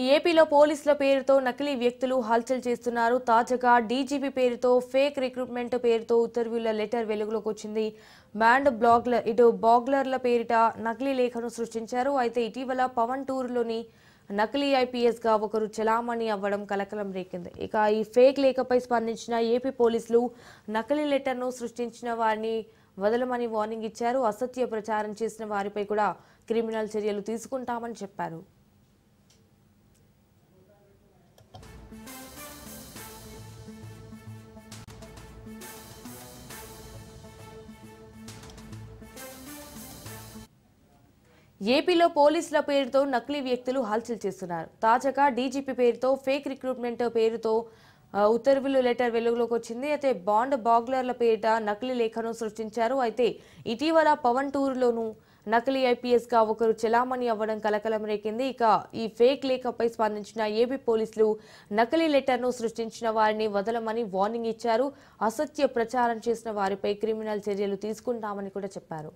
ఏపీలో పోలీసుల పేరుతో నకిలీ వ్యక్తులు హల్చల్ చేస్తున్నారు. తాజాగా డీజీపీ పేరుతో ఫేక్ రిక్రూట్మెంట్ పేరుతో ఉత్తర్వుల లెటర్ వెలుగులోకి వచ్చింది. బ్యాండ్ బాగ్లర్ల పేరిట నకిలీ లేఖను సృష్టించారు. అయితే ఇటీవల పవన్ టూరులోని నకిలీ ఐపీఎస్ గా ఒకరు చలామణి అవ్వడం కలకలం రేకింది. ఇక ఈ ఫేక్ లేఖపై స్పందించిన ఏపీ పోలీసులు నకిలీ లెటర్ను సృష్టించిన వారిని వదలమని వార్నింగ్ ఇచ్చారు. అసత్య ప్రచారం చేసిన వారిపై కూడా క్రిమినల్ చర్యలు తీసుకుంటామని చెప్పారు. ఏపీలో పోలీసుల పేరుతో నకిలీ వ్యక్తులు హల్చల్ చేస్తున్నారు. తాజాగా డీజీపీ పేరుతో ఫేక్ రిక్రూట్మెంట్ పేరుతో ఉత్తర్వుల లెటర్ వెలుగులోకి వచ్చింది. అయితే బాండ్ బాగ్లర్ల పేరిట నకిలీ లేఖను సృష్టించారు. అయితే ఇటీవల పవన్ టూరులోనూ నకిలీ ఐపీఎస్ గా ఒకరు చలామణి అవ్వడం కలకలం రేకింది. ఇక ఈ ఫేక్ లేఖపై స్పందించిన ఏపీ పోలీసులు నకిలీ లెటర్ను సృష్టించిన వారిని వదలమని వార్నింగ్ ఇచ్చారు. అసత్య ప్రచారం చేసిన వారిపై క్రిమినల్ చర్యలు తీసుకుంటామని కూడా చెప్పారు.